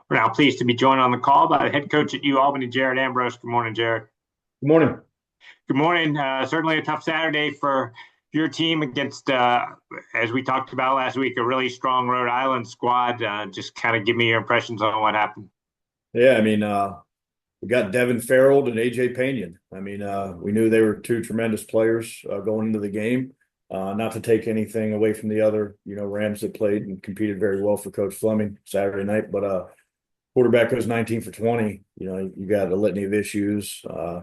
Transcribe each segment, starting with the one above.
We're now pleased to be joined on the call by the head coach at UAlbany, Jared Ambrose. Good morning, Jared. Good morning. Good morning. Certainly a tough Saturday for your team against, as we talked about last week, a really strong Rhode Island squad. Just kind of give me your impressions on what happened. Yeah, we got Devin Farrell and AJ Pena. We knew they were two tremendous players going into the game. Not to take anything away from the other, Rams that played and competed very well for Coach Fleming Saturday night. But quarterback goes 19 for 20. You got a litany of issues. Uh,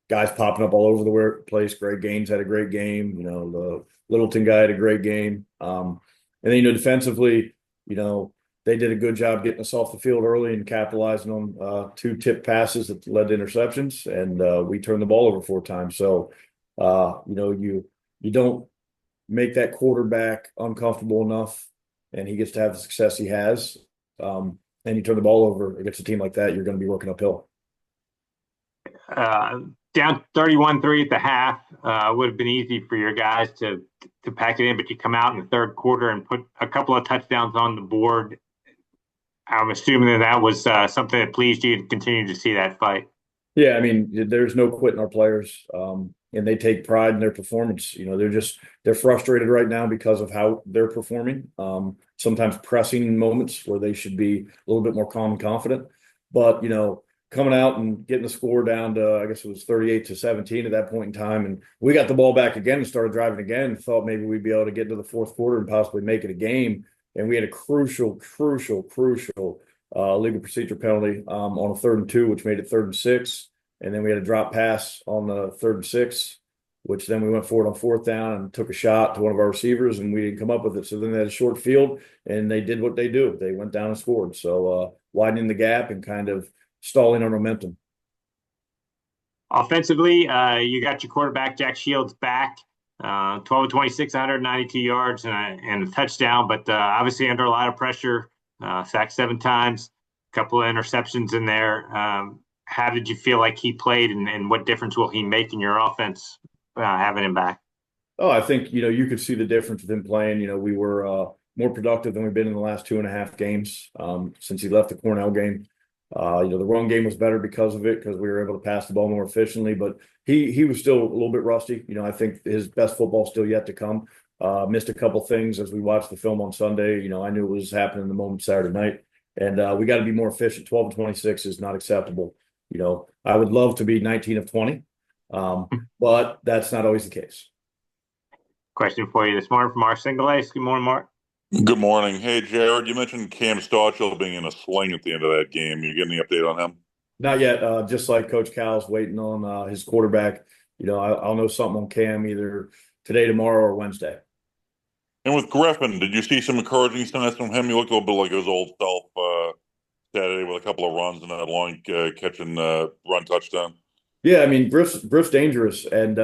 Guys popping up all over the place. Greg Gaines had a great game. The Littleton guy had a great game. And then, defensively, they did a good job getting us off the field early and capitalizing on two tip passes that led to interceptions. And we turned the ball over 4 times. So, you don't make that quarterback uncomfortable enough and he gets to have the success he has. And you turn the ball over against a team like that, you're going to be working uphill. Down 31-3 at the half would have been easy for your guys to pack it in, but you come out in the third quarter and put a couple of touchdowns on the board. I'm assuming that was something that pleased you to continue to see that fight. Yeah, there's no quitting our players, and they take pride in their performance. They're frustrated right now because of how they're performing. Sometimes pressing moments where they should be a little bit more calm and confident. But coming out and getting the score down to, I guess it was 38-17 at that point in time, and we got the ball back again and started driving again. And thought maybe we'd be able to get into the fourth quarter and possibly make it a game. And we had a crucial legal procedure penalty on a 3rd and 2, which made it 3rd and 6. And then we had a drop pass on the 3rd and 6, which then we went forward on 4th down and took a shot to one of our receivers, and we didn't come up with it. So then they had a short field, and they did what they do. They went down and scored. So widening the gap and kind of stalling our momentum. Offensively, you got your quarterback, Jack Shields, back. 12 of 26, 192 yards and a touchdown, but obviously under a lot of pressure, sacked 7 times, a couple of interceptions in there. How did you feel like he played, and what difference will he make in your offense having him back? Oh, I think, you could see the difference with him playing. We were more productive than we've been in the last 2.5 games since he left the Cornell game. The run game was better because of it, because we were able to pass the ball more efficiently, but he was still a little bit rusty. I think his best football still yet to come. Missed a couple things as we watched the film on Sunday. I knew it was happening in the moment Saturday night, and we got to be more efficient. 12 of 26 is not acceptable. I would love to be 19 of 20, but that's not always the case. Question for you this morning from Mark Singles. Good morning, Mark. Good morning. Hey, Jared, you mentioned Cam Starchill being in a sling at the end of that game. You get any update on him? Not yet. Just like Coach Cal's waiting on his quarterback. I'll know something on Cam either today, tomorrow, or Wednesday. And with Griffin, did you see some encouraging signs from him? He looked a little bit like his old self Saturday with a couple of runs and that long catch and run touchdown. Yeah, Griff's dangerous, and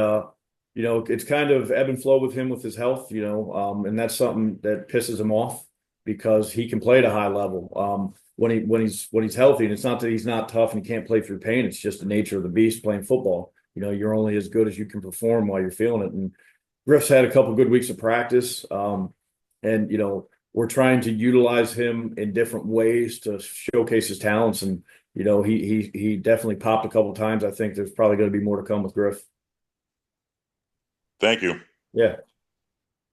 it's kind of ebb and flow with him with his health, and that's something that pisses him off because he can play at a high level when he's healthy. And it's not that he's not tough and he can't play through pain. It's just the nature of the beast playing football. You're only as good as you can perform while you're feeling it. And Griff's had a couple of good weeks of practice, and we're trying to utilize him in different ways to showcase his talents. And he definitely popped a couple of times. I think there's probably going to be more to come with Griff. Thank you. Yeah.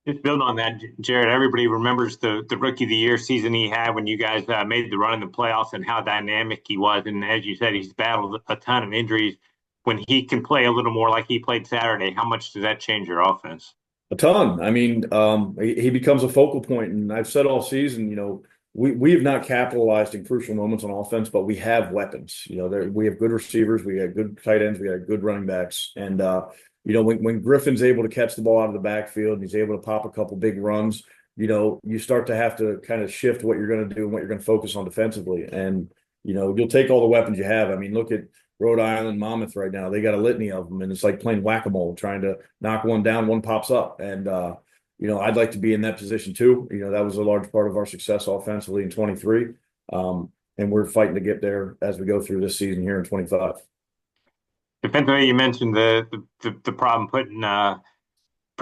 Just building on that, Jared, everybody remembers the Rookie of the Year season he had when you guys made the run in the playoffs and how dynamic he was. And as you said, he's battled a ton of injuries. When he can play a little more like he played Saturday, how much does that change your offense? A ton. He becomes a focal point, and I've said all season, we have not capitalized in crucial moments on offense, but we have weapons. We have good receivers, we have good tight ends, we have good running backs, and when Griffin's able to catch the ball out of the backfield and he's able to pop a couple big runs, you start to have to kind of shift what you're going to do and what you're going to focus on defensively, and you'll take all the weapons you have. Look at Rhode Island, Monmouth right now. They got a litany of them, and it's like playing whack-a-mole, trying to knock one down, one pops up. And, I'd like to be in that position too. That was a large part of our success offensively in 23. And we're fighting to get there as we go through this season here in 25. Defensively, you mentioned the problem putting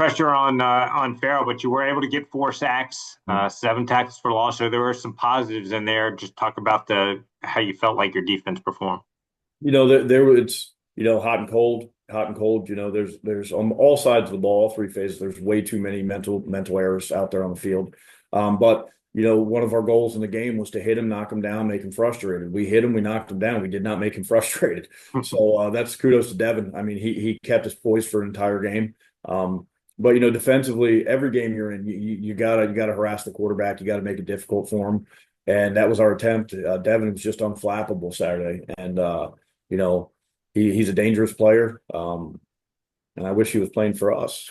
pressure on Farrell, but you were able to get 4 sacks, 7 tackles for loss. So there were some positives in there. Just talk about how you felt like your defense performed. It's hot and cold, hot and cold. There's on all sides of the ball, all 3 phases. There's way too many mental errors out there on the field. But one of our goals in the game was to hit him, knock him down, make him frustrated. We hit him, we knocked him down. We did not make him frustrated. So that's kudos to Devin. I mean, he kept his poise for an entire game. But defensively, every game you're in, you gotta harass the quarterback. You gotta make it difficult for him, and that was our attempt. Devin was just unflappable Saturday, and he's a dangerous player. And I wish he was playing for us.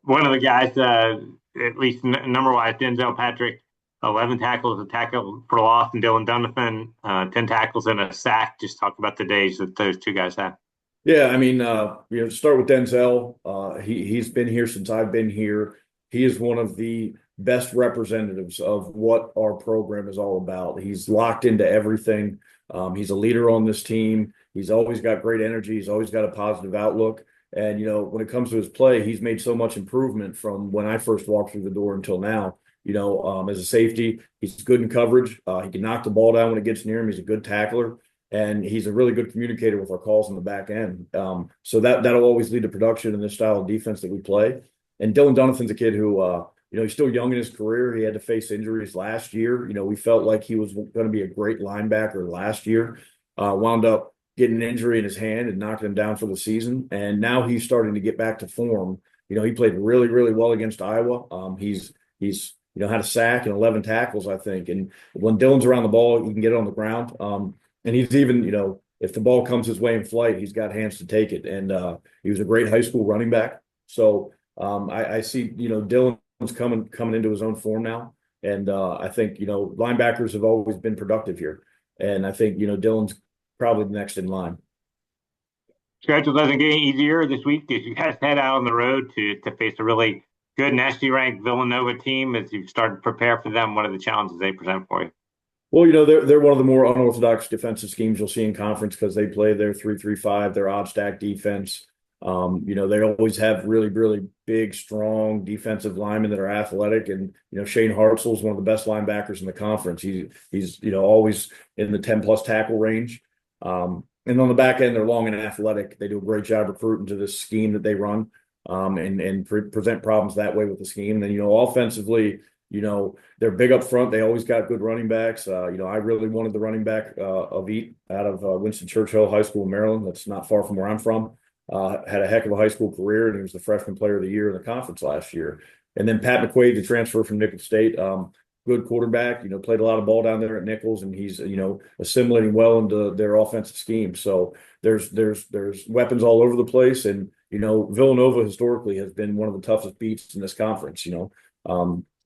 One of the guys, at least number-wise, Denzel Patrick, 11 tackles, a tackle for loss, and Dylan Donovan, 10 tackles and a sack. Just talk about the days that those 2 guys had. Yeah, I mean, start with Denzel. He's been here since I've been here. He is one of the best representatives of what our program is all about. He's locked into everything. He's a leader on this team. He's always got great energy. He's always got a positive outlook. And, when it comes to his play, he's made so much improvement from when I first walked through the door until now. As a safety, he's good in coverage. He can knock the ball down when it gets near him. He's a good tackler. And he's a really good communicator with our calls on the back end. So that'll always lead to production in this style of defense that we play. And Dylan Donovan's a kid who, he's still young in his career. He had to face injuries last year. We felt like he was going to be a great linebacker last year. Wound up getting an injury in his hand and knocking him down for the season. And now he's starting to get back to form. He played really, really well against Iowa. He's had a sack and 11 tackles, I think. And when Dylan's around the ball, he can get it on the ground. And he's even, if the ball comes his way in flight, he's got hands to take it. And he was a great high school running back. So I see, Dylan's coming into his own form now. And I think, linebackers have always been productive here. And I think, Dylan's probably the next in line. Schedule doesn't get any easier this week as you guys head out on the road to face a really good nationally ranked Villanova team as you've started to prepare for them. What are the challenges they present for you? Well, they're one of the more unorthodox defensive schemes you'll see in conference because they play their 3-3-5, their odd stack defense. They always have really, really big, strong defensive linemen that are athletic. And, Shane Hartzell is one of the best linebackers in the conference. He's always in the 10-plus tackle range. And on the back end, they're long and athletic. They do a great job recruiting to this scheme that they run and present problems that way with the scheme. And then, offensively, they're big up front. They always got good running backs. I really wanted the running back of Eat out of Winston Churchill High School in Maryland. That's not far from where I'm from. Had a heck of a high school career, and he was the freshman player of the year in the conference last year. And then Pat McQuaid, the transfer from Nicholls State, good quarterback, played a lot of ball down there at Nicholls, and he's, assimilating well into their offensive scheme. So there's weapons all over the place. And, Villanova historically has been one of the toughest beats in this conference.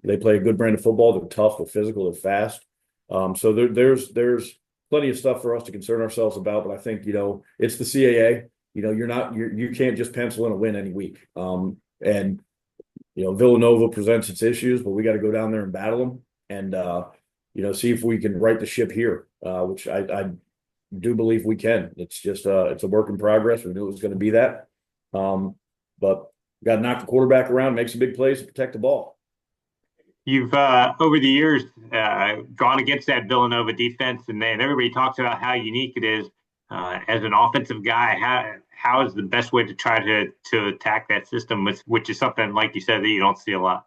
They play a good brand of football. They're tough, they're physical, they're fast. So there's plenty of stuff for us to concern ourselves about. But I think, it's the CAA. You can't just pencil in a win any week. And Villanova presents its issues, but we got to go down there and battle them and see if we can right the ship here, which I do believe we can. It's just it's a work in progress. We knew it was going to be that. But got to knock the quarterback around, make some big plays to protect the ball. You've over the years gone against that Villanova defense, and everybody talks about how unique it is. As an offensive guy, how is the best way to try to attack that system, which is something, like you said, that you don't see a lot?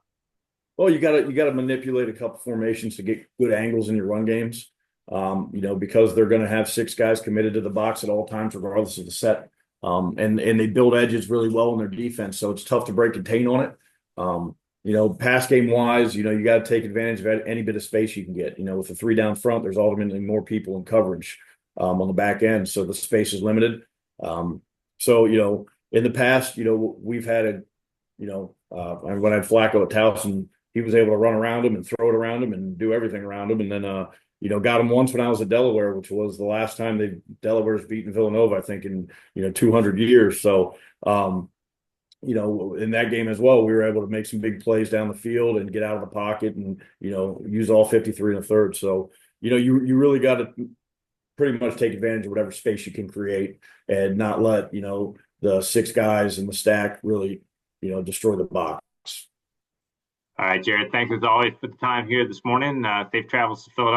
Well, you gotta manipulate a couple formations to get good angles in your run games. Because they're going to have 6 guys committed to the box at all times, regardless of the set. And they build edges really well in their defense, so it's tough to break contain on it. Pass game wise, you got to take advantage of any bit of space you can get. With the 3 down front, there's ultimately more people in coverage on the back end, so the space is limited. So in the past, we've had when I had Flacco at Towson, he was able to run around him and throw it around him and do everything around him, and then got him once when I was at Delaware, which was the last time Delaware's beaten Villanova, I think, in 200 years. So in that game as well, we were able to make some big plays down the field and get out of the pocket and use all 53 in the third. So you really got to pretty much take advantage of whatever space you can create and not let the 6 guys in the stack really, destroy the box. All right, Jared. Thanks as always for the time here this morning. Safe travels to Philadelphia.